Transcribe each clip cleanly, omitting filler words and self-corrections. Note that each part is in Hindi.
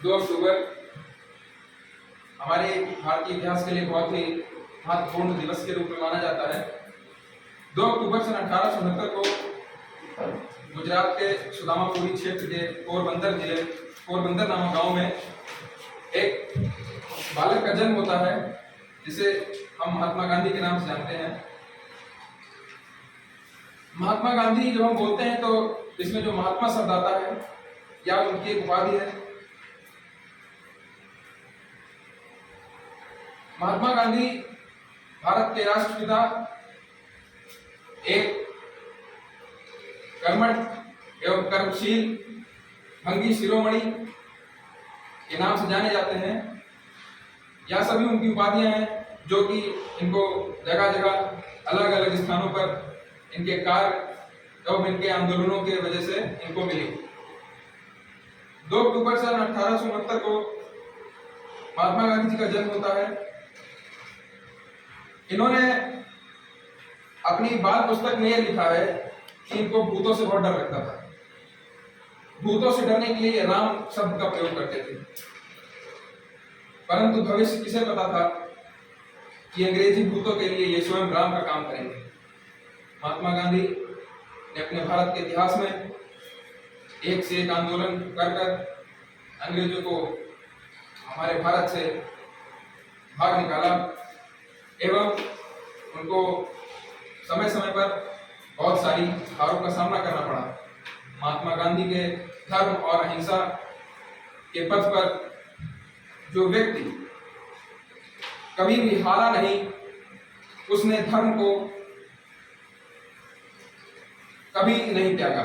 2 अक्टूबर हमारे भारतीय इतिहास के लिए बहुत ही महत्वपूर्ण दिवस के रूप में माना जाता है। 2 अक्टूबर सन 1869 को गुजरात के सुदामापुरी क्षेत्र के पोरबंदर नामक गांव में एक बालक का जन्म होता है, जिसे हम महात्मा गांधी के नाम से जानते हैं। महात्मा गांधी जब हम बोलते हैं तो इसमें जो महात्मा शब्द आता है या उनकी एक उपाधि है। महात्मा गांधी भारत के राष्ट्रपिता, एक कर्मठ एवं कर्मशील भंगी शिरोमणि के नाम से जाने जाते हैं। यह सभी उनकी उपाधियां हैं जो कि इनको जगह जगह अलग अलग स्थानों पर इनके कार्य एवं इनके आंदोलनों के वजह से इनको मिली। 2 अक्टूबर सन 1869 को महात्मा गांधी जी का जन्म होता है। इन्होंने अपनी बाल पुस्तक में यह लिखा है कि इनको भूतों से बहुत डर लगता था। भूतों से डरने के लिए राम शब्द का प्रयोग करते थे, परंतु भविष्य किसे पता था कि अंग्रेजी भूतों के लिए ये स्वयं राम का काम करेंगे। महात्मा गांधी ने अपने भारत के इतिहास में एक से एक आंदोलन कर अंग्रेजों को हमारे भारत से भाग निकाला एवं उनको समय समय पर बहुत सारी हारों का सामना करना पड़ा। महात्मा गांधी के धर्म और अहिंसा के पथ पर जो व्यक्ति कभी भी हारा नहीं, उसने धर्म को कभी नहीं त्यागा।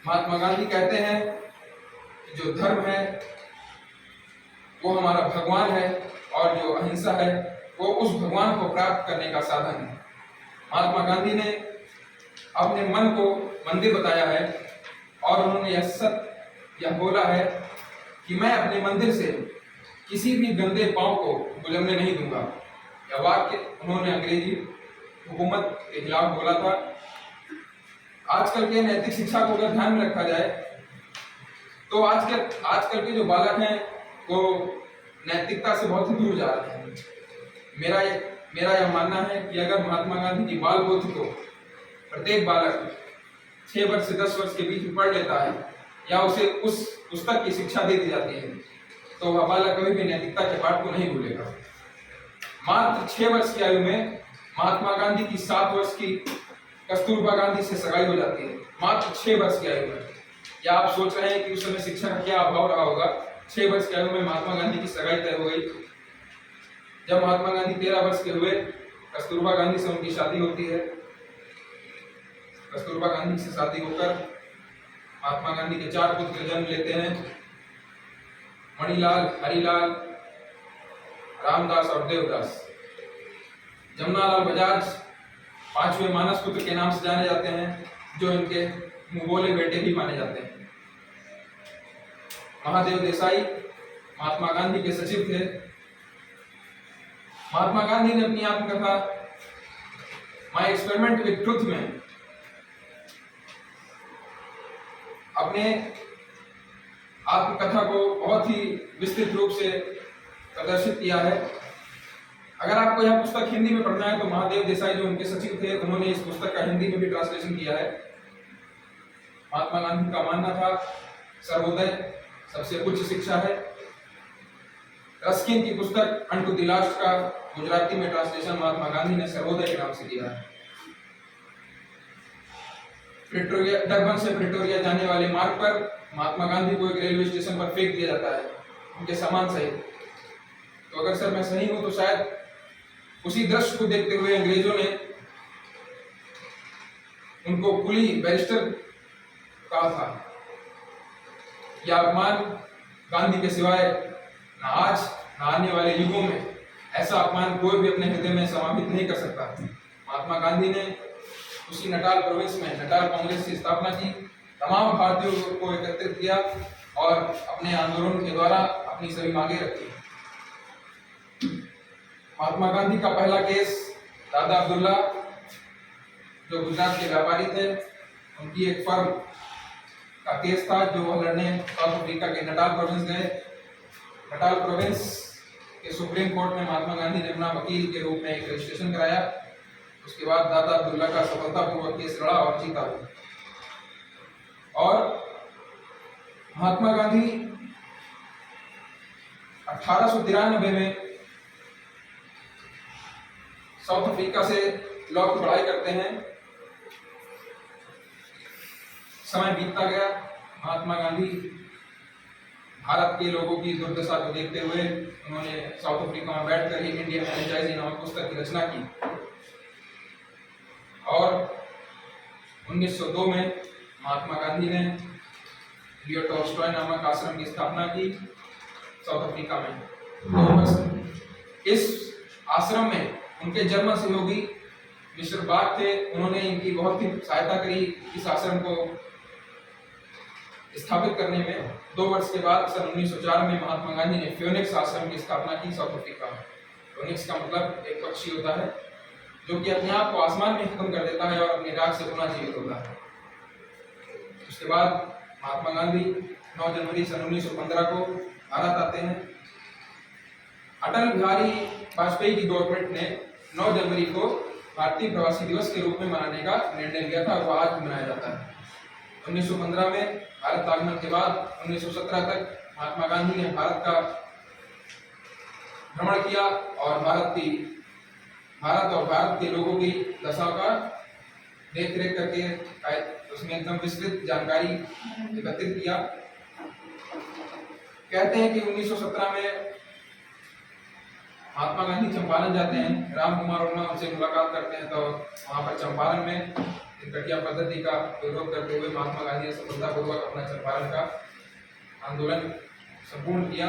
महात्मा गांधी कहते हैं कि जो धर्म है वो हमारा भगवान है और जो अहिंसा है वो उस भगवान को प्राप्त करने का साधन है। महात्मा गांधी ने अपने मन को मंदिर बताया है और उन्होंने यह बोला है कि मैं अपने मंदिर से किसी भी गंदे पांव को गुजरने नहीं दूंगा। यह वाक्य उन्होंने अंग्रेजी हुकूमत के खिलाफ बोला था। आजकल के नैतिक शिक्षा को अगर ध्यान में रखा जाए तो आजकल के जो बालक हैं वो नैतिकता से बहुत ही दूर जा रहे हैं। मेरा यह मानना है कि अगर महात्मा गांधी की बाल पोथी को प्रत्येक बालक 6 वर्ष से 10 वर्ष के बीच में पढ़ लेता है या उसे उस पुस्तक की शिक्षा दे दी जाती है तो वह बालक कभी भी नैतिकता के पाठ को नहीं भूलेगा। मात्र 6 वर्ष की आयु में महात्मा गांधी की 7 वर्ष की कस्तूरबा गांधी से सगाई हो जाती है। मात्र 6 वर्ष की आयु में। क्या आप सोच रहे हैं कि उस समय शिक्षा का क्या अभाव रहा होगा? 6 वर्ष की आयु में महात्मा गांधी की सगाई तय हो गई। जब महात्मा गांधी 13 वर्ष के हुए, कस्तूरबा गांधी से उनकी शादी होती है। कस्तूरबा गांधी से शादी होकर महात्मा गांधी के 4 पुत्र जन्म लेते हैं, मणिलाल, हरिलाल, रामदास और देवदास। जमुनालाल बजाज 5वें मानस पुत्र के नाम से जाने जाते हैं, जो इनके मुंहबोले बेटे भी माने जाते हैं। महादेव देसाई महात्मा गांधी के सचिव थे। महात्मा गांधी ने अपनी आत्मकथा माय एक्सपेरिमेंट विद ट्रुथ में अपने आत्मकथा को बहुत ही विस्तृत रूप से प्रदर्शित किया है। अगर आपको यह पुस्तक हिंदी में पढ़ना है तो महादेव देसाई जो उनके सचिव थे, उन्होंने इस पुस्तक का हिंदी में भी ट्रांसलेशन किया है। महात्मा गांधी का मानना था सर्वोदय सबसे उच्च शिक्षा है। रस्किन की पुस्तक अनटू द लास्ट का गुजराती में ट्रांसलेशन महात्मा गांधी ने सर्वोदय के नाम से किया है। डरबन से प्रिटोरिया जाने वाले मार्ग पर महात्मा गांधी को एक रेलवे स्टेशन पर फेंक दिया जाता है, उनके सामान सहित। तो अगर सर मैं सही हूं तो शायद उसी दृश्य को देखते हुए अंग्रेजों ने उनको कुली बैरिस्टर कहा था। यह अपमान गांधी के सिवाय न आज न आने वाले युगों में ऐसा अपमान कोई भी अपने हृदय में समाहित नहीं कर सकता। महात्मा गांधी ने उसी नटाल प्रोविंस में नटाल कांग्रेस की स्थापना की, तमाम भारतीयों को एकत्रित किया और अपने आंदोलन के द्वारा अपनी सभी मांगे रखी। महात्मा गांधी का पहला केस दादा अब्दुल्ला, जो गुजरात के व्यापारी थे, उनकी एक फर्म का केस था जो वह लड़ने साउथ अफ्रीका के नटाल प्रोविंस गए। नटाल प्रोविंस के सुप्रीम कोर्ट में महात्मा गांधी ने अपना वकील के रूप में एक रजिस्ट्रेशन कराया। उसके बाद दादा अब्दुल्ला का सफलतापूर्वक केस लड़ा और जीता। और महात्मा गांधी 1893 में साउथ अफ्रीका से लॉ की पढ़ाई करते हैं। समय बीतता गया। महात्मा गांधी भारत के लोगों की दुर्दशा को देखते हुए उन्होंने साउथ अफ्रीका में बैठकर ही इंडियन फ्रेंचाइजी नामक पुस्तक की रचना की और 1902 में महात्मा गांधी ने लियो टॉल्स्टॉय नामक आश्रम की स्थापना की साउथ अफ्रीका में। इस आश्रम में उनके जन्म सहयोगी मिस्टर बाग थे। उन्होंने इनकी बहुत ही सहायता करी इस आश्रम को स्थापित करने में। 2 वर्ष के बाद सन 1904 में महात्मा गांधी ने फियोनिक्स आश्रम की स्थापना की साउथ अफ्रीका में। फियोनिक्स का मतलब एक पक्षी होता है जो कि अपने आप को आसमान में खत्म कर देता है और अपनी राख से पुनः जीवित होता है। उसके बाद महात्मा गांधी 9 जनवरी सन 1915 को भारत आते हैं। अटल बिहारी वाजपेयी की गवर्नमेंट ने 9 जनवरी को भारतीय प्रवासी दिवस के रूप में मनाने का निर्णय लिया था और वह आज भी मनाया जाता है। 1915 में भारत आगमन के बाद 1917 तक महात्मा गांधी ने भारत का भ्रमण किया और भारत और भारत के लोगों की दशा का देख रेख करके उसमें एकदम विस्तृत जानकारी एकत्रित किया। कहते हैं कि 1917 में महात्मा गांधी चंपारण जाते हैं। राम कुमार वर्मा उनसे मुलाकात करते हैं तो वहां पर चंपारण में कटिया पद्धति का विरोध करते हुए महात्मा गांधी ने सफलतापूर्वक अपना चंपारण का आंदोलन संपूर्ण किया।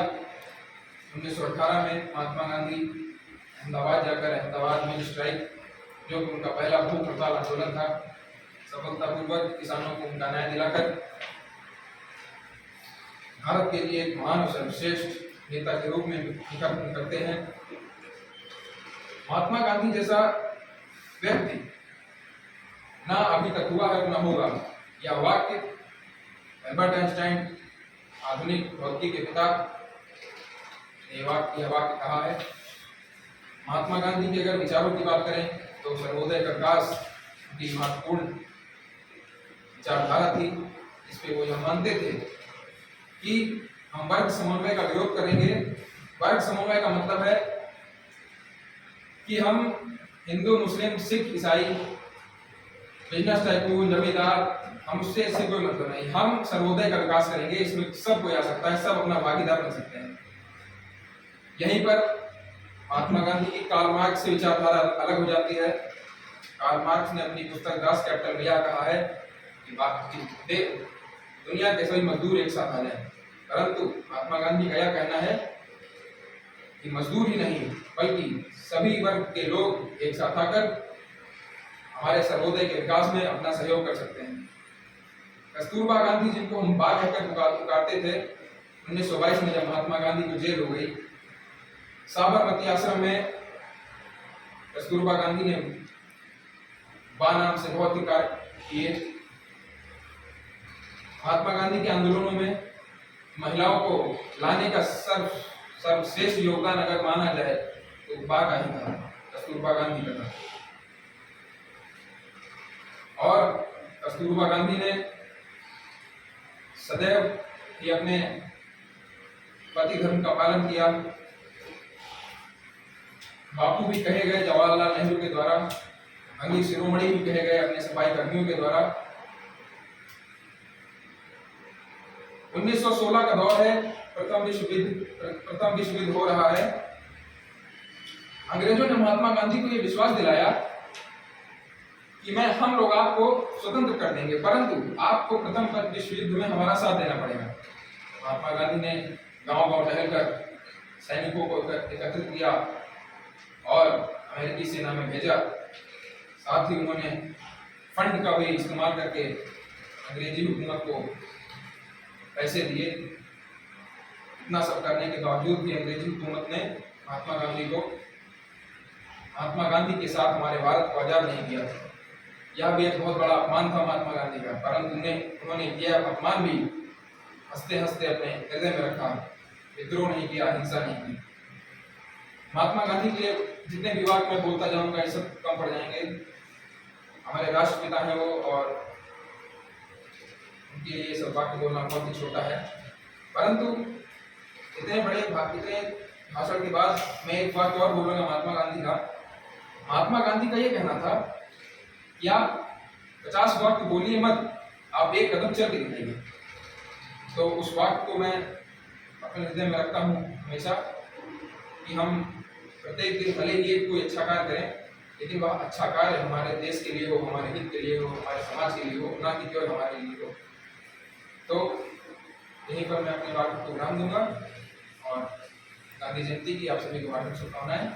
1918 में महात्मा गांधी अहमदाबाद जाकर अहमदाबाद में स्ट्राइक, जो कि उनका पहला भूख हड़ताल आंदोलन था, सफलतापूर्वक किसानों को उनका न्याय दिलाकर भारत के लिए एक महान और सर्वश्रेष्ठ नेता के रूप में विकल्प करते हैं। महात्मा गांधी जैसा व्यक्ति ना अभी तक हुआ है ना होगा। यह वाक्य एल्बर्ट आइंस्टाइन, आधुनिक भौतिकी के पिता, यह वाक्य कहा है। महात्मा गांधी के अगर विचारों की बात करें तो सर्वोदय का विकास की महत्वपूर्ण विचारधारा थी। इस पे वो यह मानते थे कि हम वर्ग समन्वय का विरोध करेंगे। वर्ग समन्वय का मतलब है कि हम हिंदू, मुस्लिम, सिख, ईसाई, बिजनेस टाइकून, जमींदार, हम उससे इससे कोई मतलब नहीं। हम सर्वोदय का विकास करेंगे, इसमें सब कोई आ सकता है, सब अपना भागीदार बन सकते हैं। यहीं पर महात्मा गांधी की कार्ल मार्क्स से विचारधारा अलग हो जाती है। कार्ल मार्क्स ने अपनी पुस्तक दास कैपिटल में यह कहा है कि दुनिया के सभी मजदूर एक साथ आ जाएं, परंतु महात्मा गांधी का यह कहना है कि मजदूर ही नहीं बल्कि सभी वर्ग के लोग एक साथ आकर हमारे सर्वोदय के विकास में अपना सहयोग कर सकते हैं। कस्तूरबा गांधी, जिनको हम बाग कहकर पुकारते थे, 1922 में जब महात्मा गांधी को जेल हो गई, साबरमती आश्रम में कस्तूरबा गांधी ने बा नाम से बहुत ही कार्य किए। महात्मा गांधी के आंदोलनों में महिलाओं को लाने का सर्वश्रेष्ठ योगदान अगर माना जाए तो बा का ही था, कस्तूरबा गांधी का था। और कस्तूरबा गांधी ने सदैव ही अपने पति धर्म का पालन किया। बापू भी कहे गए जवाहरलाल नेहरू के द्वारा, अंगी शिरोमणि भी कहे गए अपने सफाई कर्मियों के द्वारा। 1916 का दौर है, प्रथम विश्व युद्ध हो रहा है। अंग्रेजों ने महात्मा गांधी को यह विश्वास दिलाया कि हम लोग आपको स्वतंत्र कर देंगे, परंतु आपको प्रथम विश्व युद्ध में हमारा साथ देना पड़ेगा। महात्मा गांधी ने गांव-गांव टहलकर सैनिकों को एकत्रित किया और अमेरिकी सेना में भेजा। साथ ही उन्होंने फंड का भी इस्तेमाल करके अंग्रेजी हुकूमत को पैसे दिए। इतना सब करने के बावजूद भी अंग्रेजी हुकूमत ने महात्मा गांधी के साथ हमारे भारत को आजाद नहीं किया। यह भी एक बहुत बड़ा अपमान था महात्मा गांधी का, परंतु उन्होंने यह अपमान भी हंसते हंसते अपने हृदय में रखा, विद्रोह नहीं किया, हिंसा नहीं की। महात्मा गांधी के जितने भी वाक्य मैं बोलता जाऊंगा ये सब कम पड़ जाएंगे। हमारे राष्ट्रपिता हैं वो, और उनके लिए सब वाक्य बोलना बहुत ही छोटा है। परंतु इतने भाषण के बाद मैं एक वाक्य और बोलूंगा महात्मा गांधी का। महात्मा गांधी का ये कहना था कि आप 50 वाक्य बोलिए मत, आप एक कदम चल के दिखाइए। तो उस वाक्य को मैं अपने हृदय में रखता हूँ हमेशा, कि हम प्रत्येक दिन भले ही कोई अच्छा कार्य करें, लेकिन वह अच्छा कार्य हमारे देश के लिए हो, हमारे हित के लिए हो, हमारे समाज के लिए हो, ना कि केवल हमारे लिए हो। तो यहीं पर मैं अपने वाक्य को विराम दूंगा और गांधी जयंती की आप सभी को हार्दिक शुभकामनाएं।